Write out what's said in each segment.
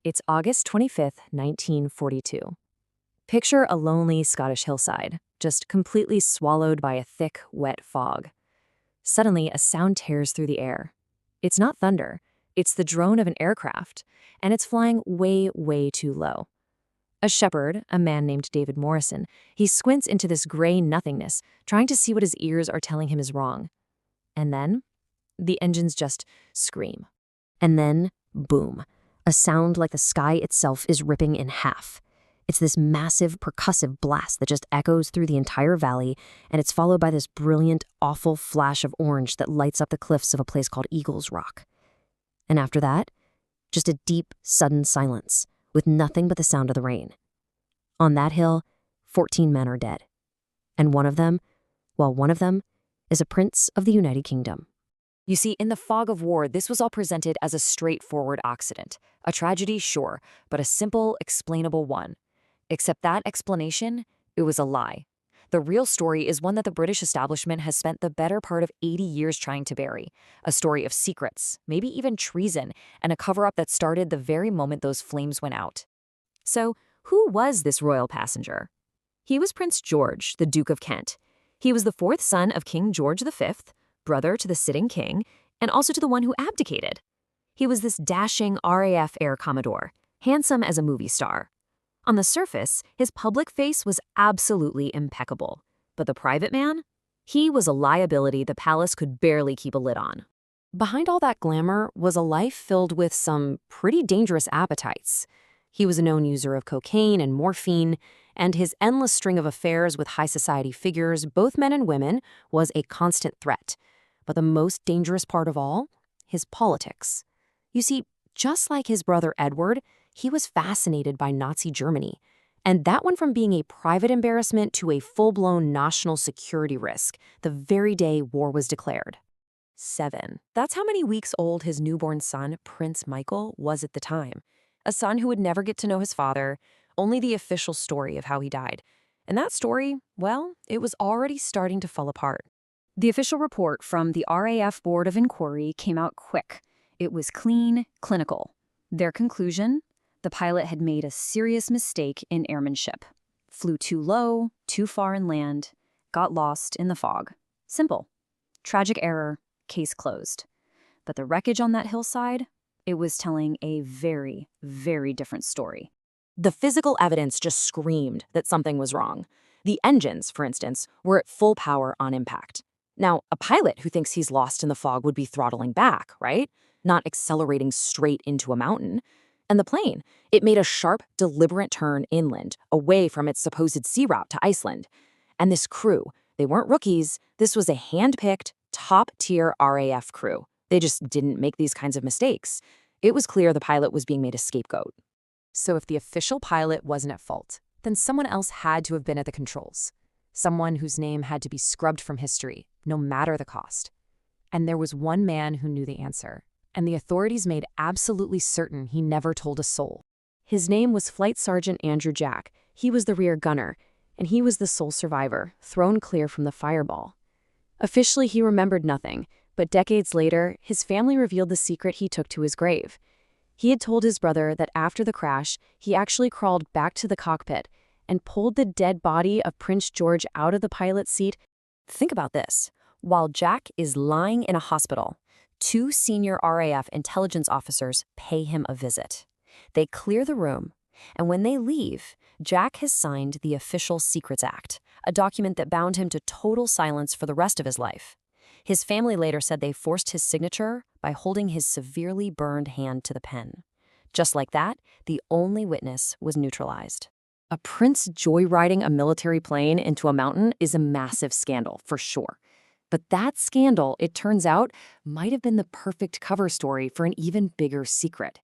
It's August 25th, 1942. Picture a lonely Scottish hillside, just completely swallowed by a thick, wet fog. Suddenly, a sound tears through the air. It's not thunder, it's the drone of an aircraft, and it's flying way, way too low. A shepherd, a man named David Morrison, he squints into this gray nothingness, trying to see what his ears are telling him is wrong. And then, the engines just scream. And then, boom, a sound like the sky itself is ripping in half. It's this massive percussive blast that just echoes through the entire valley, and it's followed by this brilliant, awful flash of orange that lights up the cliffs of a place called Eagles Rock. And after that, just a deep, sudden silence, with nothing but the sound of the rain. On that hill, 14 men are dead. And one of them is a prince of the United Kingdom. You see, in the fog of war, this was all presented as a straightforward accident. A tragedy, sure, but a simple, explainable one. Except that explanation, it was a lie. The real story is one that the British establishment has spent the better part of 80 years trying to bury. A story of secrets, maybe even treason, and a cover-up that started the very moment those flames went out. So, who was this royal passenger? He was Prince George, the Duke of Kent. He was the fourth son of King George V, brother to the sitting king, and also to the one who abdicated. He was this dashing RAF Air Commodore, handsome as a movie star. On the surface, his public face was absolutely impeccable. But the private man? He was a liability the palace could barely keep a lid on. Behind all that glamour was a life filled with some pretty dangerous appetites. He was a known user of cocaine and morphine, and his endless string of affairs with high society figures, both men and women, was a constant threat. But the most dangerous part of all, his politics. You see, just like his brother Edward, he was fascinated by Nazi Germany, and that went from being a private embarrassment to a full-blown national security risk the very day war was declared. 7. That's how many weeks old his newborn son, Prince Michael, was at the time. A son who would never get to know his father, only the official story of how he died. And that story, well, it was already starting to fall apart. The official report from the RAF Board of Inquiry came out quick. It was clean, clinical. Their conclusion? The pilot had made a serious mistake in airmanship. Flew too low, too far inland, got lost in the fog. Simple. Tragic error, case closed. But the wreckage on that hillside? It was telling a very, very different story. The physical evidence just screamed that something was wrong. The engines, for instance, were at full power on impact. Now, a pilot who thinks he's lost in the fog would be throttling back, right? Not accelerating straight into a mountain. And the plane, it made a sharp, deliberate turn inland, away from its supposed sea route to Iceland. And this crew, they weren't rookies. This was a hand-picked, top-tier RAF crew. They just didn't make these kinds of mistakes. It was clear the pilot was being made a scapegoat. So if the official pilot wasn't at fault, then someone else had to have been at the controls. Someone whose name had to be scrubbed from history, no matter the cost. And there was one man who knew the answer, and the authorities made absolutely certain he never told a soul. His name was Flight Sergeant Andrew Jack. He was the rear gunner, and he was the sole survivor, thrown clear from the fireball. Officially, he remembered nothing, but decades later, his family revealed the secret he took to his grave. He had told his brother that after the crash, he actually crawled back to the cockpit and pulled the dead body of Prince George out of the pilot's seat. Think about this. While Jack is lying in a hospital, 2 senior RAF intelligence officers pay him a visit. They clear the room, and when they leave, Jack has signed the Official Secrets Act, a document that bound him to total silence for the rest of his life. His family later said they forced his signature by holding his severely burned hand to the pen. Just like that, the only witness was neutralized. A prince joyriding a military plane into a mountain is a massive scandal, for sure. But that scandal, it turns out, might have been the perfect cover story for an even bigger secret.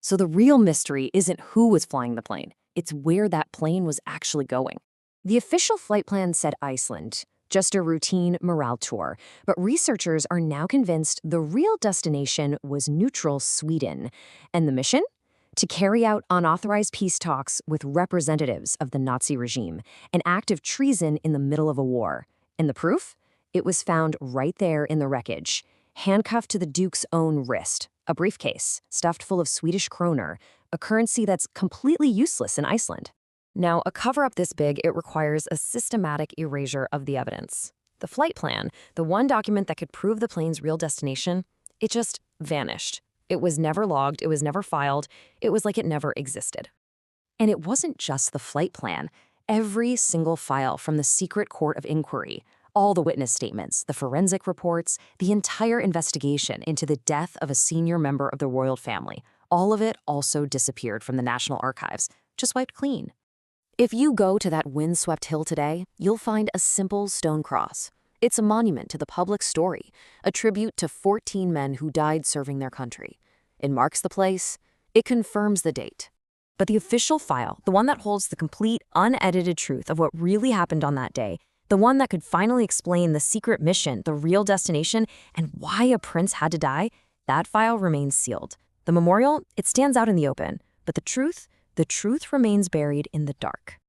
So the real mystery isn't who was flying the plane, it's where that plane was actually going. The official flight plan said Iceland, just a routine morale tour, but researchers are now convinced the real destination was neutral Sweden. And the mission? To carry out unauthorized peace talks with representatives of the Nazi regime, an act of treason in the middle of a war. And the proof? It was found right there in the wreckage, handcuffed to the Duke's own wrist, a briefcase stuffed full of Swedish kroner, a currency that's completely useless in Iceland. Now, a cover-up this big, it requires a systematic erasure of the evidence. The flight plan, the one document that could prove the plane's real destination, it just vanished. It was never logged, it was never filed, it was like it never existed. And it wasn't just the flight plan. Every single file from the secret court of inquiry, all the witness statements, the forensic reports, the entire investigation into the death of a senior member of the royal family, all of it also disappeared from the National Archives, just wiped clean. If you go to that windswept hill today, you'll find a simple stone cross. It's a monument to the public story, a tribute to 14 men who died serving their country. It marks the place, it confirms the date. But the official file, the one that holds the complete, unedited truth of what really happened on that day, the one that could finally explain the secret mission, the real destination, and why a prince had to die, that file remains sealed. The memorial, it stands out in the open, but the truth remains buried in the dark.